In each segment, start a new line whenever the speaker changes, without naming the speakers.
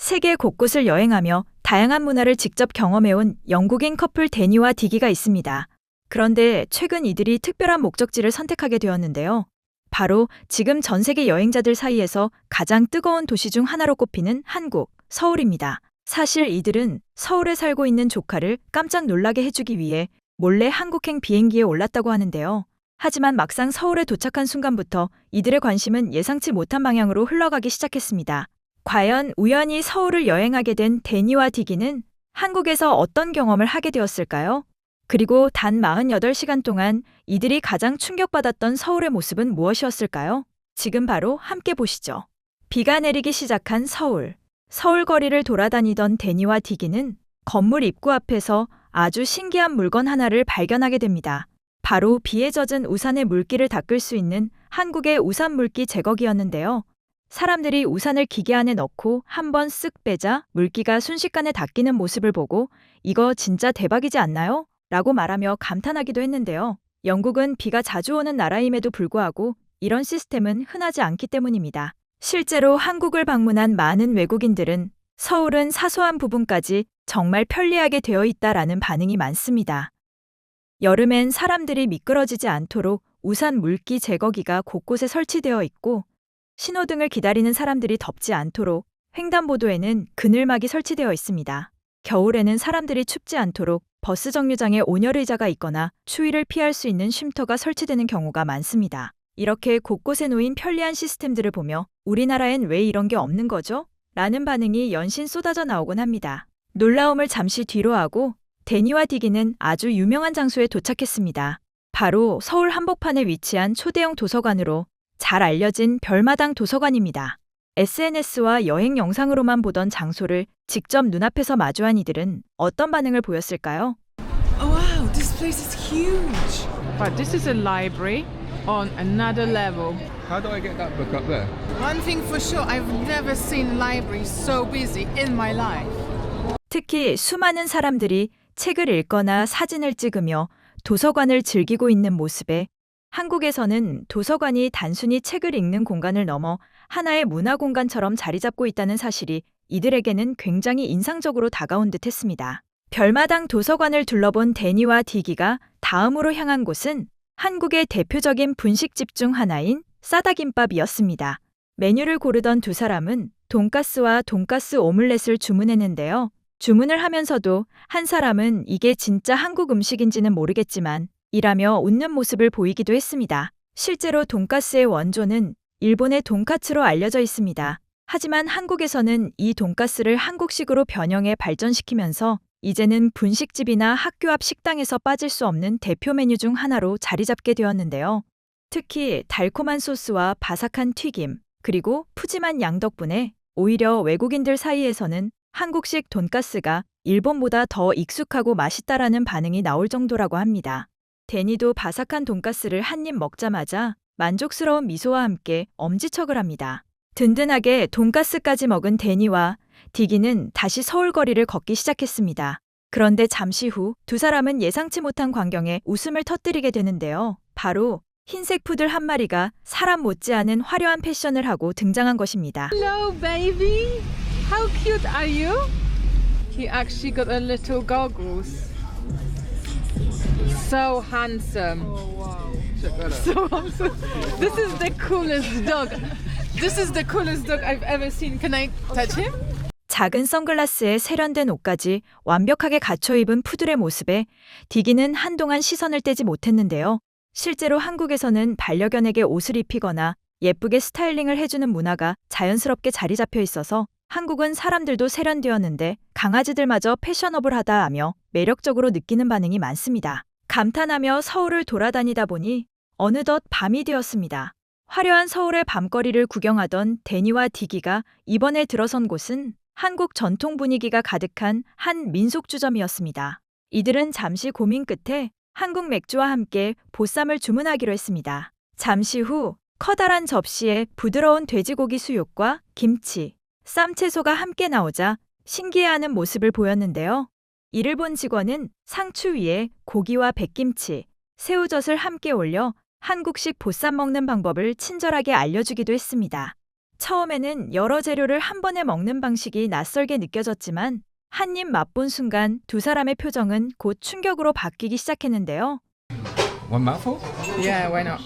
세계 곳곳을 여행하며 다양한 문화를 직접 경험해온 영국인 커플 데니와 디기가 있습니다. 그런데 최근 이들이 특별한 목적지를 선택하게 되었는데요. 바로 지금 전 세계 여행자들 사이에서 가장 뜨거운 도시 중 하나로 꼽히는 한국, 서울입니다. 사실 이들은 서울에 살고 있는 조카를 깜짝 놀라게 해주기 위해 몰래 한국행 비행기에 올랐다고 하는데요. 하지만 막상 서울에 도착한 순간부터 이들의 관심은 예상치 못한 방향으로 흘러가기 시작했습니다. 과연 우연히 서울을 여행하게 된 데니와 디기는 한국에서 어떤 경험을 하게 되었을까요? 그리고 단 48시간 동안 이들이 가장 충격받았던 서울의 모습은 무엇이었을까요? 지금 바로 함께 보시죠. 비가 내리기 시작한 서울. 서울 거리를 돌아다니던 데니와 디기는 건물 입구 앞에서 아주 신기한 물건 하나를 발견하게 됩니다. 바로 비에 젖은 우산의 물기를 닦을 수 있는 한국의 우산 물기 제거기였는데요. 사람들이 우산을 기계 안에 넣고 한번 쓱 빼자 물기가 순식간에 닦이는 모습을 보고 이거 진짜 대박이지 않나요? 라고 말하며 감탄하기도 했는데요. 영국은 비가 자주 오는 나라임에도 불구하고 이런 시스템은 흔하지 않기 때문입니다. 실제로 한국을 방문한 많은 외국인들은 서울은 사소한 부분까지 정말 편리하게 되어 있다라는 반응이 많습니다. 여름엔 사람들이 미끄러지지 않도록 우산 물기 제거기가 곳곳에 설치되어 있고 신호등을 기다리는 사람들이 덥지 않도록 횡단보도에는 그늘막이 설치되어 있습니다. 겨울에는 사람들이 춥지 않도록 버스 정류장에 온열의자가 있거나 추위를 피할 수 있는 쉼터가 설치되는 경우가 많습니다. 이렇게 곳곳에 놓인 편리한 시스템들을 보며 우리나라엔 왜 이런 게 없는 거죠? 라는 반응이 연신 쏟아져 나오곤 합니다. 놀라움을 잠시 뒤로 하고 데니와 디기는 아주 유명한 장소에 도착했습니다. 바로 서울 한복판에 위치한 초대형 도서관으로 잘 알려진 별마당 도서관입니다. SNS와 여행 영상으로만 보던 장소를 직접 눈앞에서 마주한 이들은 어떤 반응을 보였을까요?
Oh wow, this place is huge.
But this is a library on another level.
How do I get that book up there?
One thing for sure, I've never seen a library so busy in my life.
특히 수많은 사람들이 책을 읽거나 사진을 찍으며 도서관을 즐기고 있는 모습에 한국에서는 도서관이 단순히 책을 읽는 공간을 넘어 하나의 문화 공간처럼 자리 잡고 있다는 사실이 이들에게는 굉장히 인상적으로 다가온 듯 했습니다. 별마당 도서관을 둘러본 데니와 디기가 다음으로 향한 곳은 한국의 대표적인 분식집 중 하나인 싸다김밥이었습니다. 메뉴를 고르던 두 사람은 돈가스와 돈가스 오믈렛을 주문했는데요. 주문을 하면서도 한 사람은 이게 진짜 한국 음식인지는 모르겠지만 이라며 웃는 모습을 보이기도 했습니다. 실제로 돈가스의 원조는 일본의 돈카츠로 알려져 있습니다. 하지만 한국에서는 이 돈가스를 한국식으로 변형해 발전시키면서 이제는 분식집이나 학교 앞 식당에서 빠질 수 없는 대표 메뉴 중 하나로 자리 잡게 되었는데요. 특히 달콤한 소스와 바삭한 튀김, 그리고 푸짐한 양 덕분에 오히려 외국인들 사이에서는 한국식 돈가스가 일본보다 더 익숙하고 맛있다라는 반응이 나올 정도라고 합니다. 데니도 바삭한 돈가스를 한 입 먹자마자 만족스러운 미소와 함께 엄지척을 합니다. 든든하게 돈가스까지 먹은 데니와 디기는 다시 서울 거리를 걷기 시작했습니다. 그런데 잠시 후 두 사람은 예상치 못한 광경에 웃음을 터뜨리게 되는데요. 바로 흰색 푸들 한 마리가 사람 못지않은 화려한 패션을 하고 등장한 것입니다.
Hello, baby. How cute are you? He actually got a little goggles. So handsome. Oh wow. So handsome. This is the coolest dog. This is the coolest dog I've ever seen. Can I touch him?
작은 선글라스에 세련된 옷까지 완벽하게 갖춰 입은 푸들의 모습에 디기는 한동안 시선을 떼지 못했는데요. 실제로 한국에서는 반려견에게 옷을 입히거나 예쁘게 스타일링을 해주는 문화가 자연스럽게 자리 잡혀 있어서 한국은 사람들도 세련되었는데 강아지들마저 패셔너블하다 하며 매력적으로 느끼는 반응이 많습니다. 감탄하며 서울을 돌아다니다 보니 어느덧 밤이 되었습니다. 화려한 서울의 밤거리를 구경하던 데니와 디기가 이번에 들어선 곳은 한국 전통 분위기가 가득한 한 민속주점이었습니다. 이들은 잠시 고민 끝에 한국 맥주와 함께 보쌈을 주문하기로 했습니다. 잠시 후 커다란 접시에 부드러운 돼지고기 수육과 김치, 쌈채소가 함께 나오자 신기해하는 모습을 보였는데요. 이를 본 직원은 상추 위에 고기와 백김치, 새우젓을 함께 올려 한국식 보쌈 먹는 방법을 친절하게 알려주기도 했습니다. 처음에는 여러 재료를 한 번에 먹는 방식이 낯설게 느껴졌지만 한 입 맛본 순간 두 사람의 표정은 곧 충격으로 바뀌기 시작했는데요.
One mouthful?
Yeah, why not?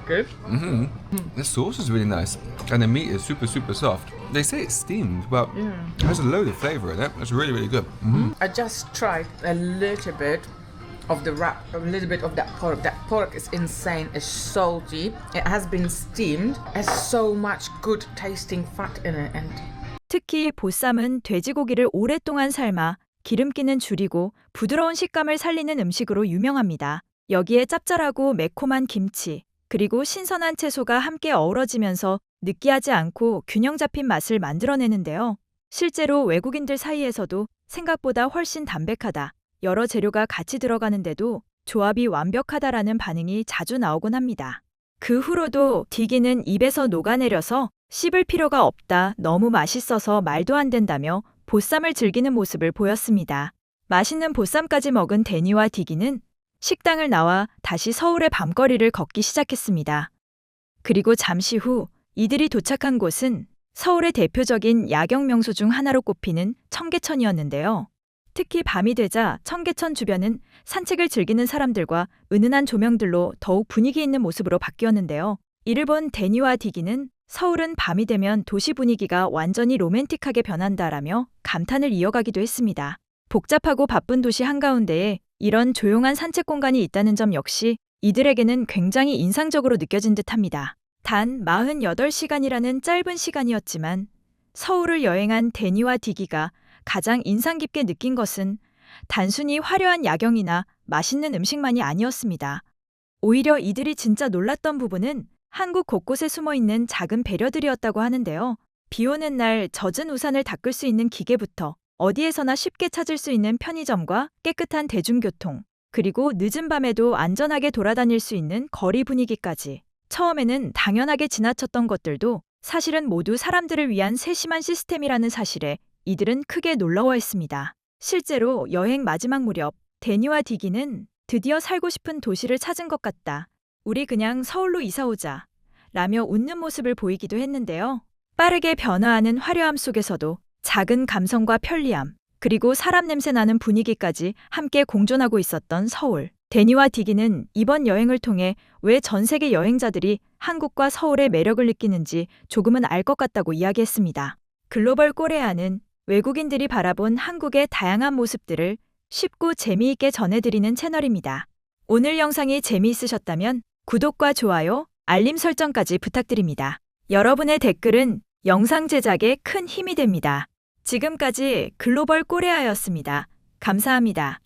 Good.
The sauce is really nice, and the meat is super, super soft. They say it's steamed, but it has a load of flavour in it. It's really, really good.
I just tried a little bit of the wrap, a little bit of that pork. That pork is insane. It's salty. It has been steamed. It has so much good tasting fat in it, and
특히 보쌈은 돼지고기를 오랫동안 삶아 기름기는 줄이고 부드러운 식감을 살리는 음식으로 유명합니다. 여기에 짭짤하고 매콤한 김치, 그리고 신선한 채소가 함께 어우러지면서 느끼하지 않고 균형 잡힌 맛을 만들어내는데요. 실제로 외국인들 사이에서도 생각보다 훨씬 담백하다, 여러 재료가 같이 들어가는데도 조합이 완벽하다라는 반응이 자주 나오곤 합니다. 그 후로도 디기는 입에서 녹아내려서 씹을 필요가 없다, 너무 맛있어서 말도 안 된다며 보쌈을 즐기는 모습을 보였습니다. 맛있는 보쌈까지 먹은 데니와 디기는 식당을 나와 다시 서울의 밤거리를 걷기 시작했습니다. 그리고 잠시 후 이들이 도착한 곳은 서울의 대표적인 야경 명소 중 하나로 꼽히는 청계천이었는데요. 특히 밤이 되자 청계천 주변은 산책을 즐기는 사람들과 은은한 조명들로 더욱 분위기 있는 모습으로 바뀌었는데요. 이를 본 데니와 디기는 서울은 밤이 되면 도시 분위기가 완전히 로맨틱하게 변한다라며 감탄을 이어가기도 했습니다. 복잡하고 바쁜 도시 한가운데에 이런 조용한 산책 공간이 있다는 점 역시 이들에게는 굉장히 인상적으로 느껴진 듯합니다. 단 48시간이라는 짧은 시간이었지만 서울을 여행한 데니와 디기가 가장 인상 깊게 느낀 것은 단순히 화려한 야경이나 맛있는 음식만이 아니었습니다. 오히려 이들이 진짜 놀랐던 부분은 한국 곳곳에 숨어있는 작은 배려들이었다고 하는데요. 비 오는 날 젖은 우산을 닦을 수 있는 기계부터 어디에서나 쉽게 찾을 수 있는 편의점과 깨끗한 대중교통, 그리고 늦은 밤에도 안전하게 돌아다닐 수 있는 거리 분위기까지. 처음에는 당연하게 지나쳤던 것들도 사실은 모두 사람들을 위한 세심한 시스템이라는 사실에 이들은 크게 놀라워했습니다. 실제로 여행 마지막 무렵 데니와 디기는 드디어 살고 싶은 도시를 찾은 것 같다, 우리 그냥 서울로 이사 오자 라며 웃는 모습을 보이기도 했는데요. 빠르게 변화하는 화려함 속에서도 작은 감성과 편리함, 그리고 사람 냄새 나는 분위기까지 함께 공존하고 있었던 서울. 데니와 디기는 이번 여행을 통해 왜 전 세계 여행자들이 한국과 서울의 매력을 느끼는지 조금은 알 것 같다고 이야기했습니다. 글로벌 코레아는 외국인들이 바라본 한국의 다양한 모습들을 쉽고 재미있게 전해드리는 채널입니다. 오늘 영상이 재미있으셨다면 구독과 좋아요, 알림 설정까지 부탁드립니다. 여러분의 댓글은 영상 제작에 큰 힘이 됩니다. 지금까지 글로벌 코레아였습니다. 감사합니다.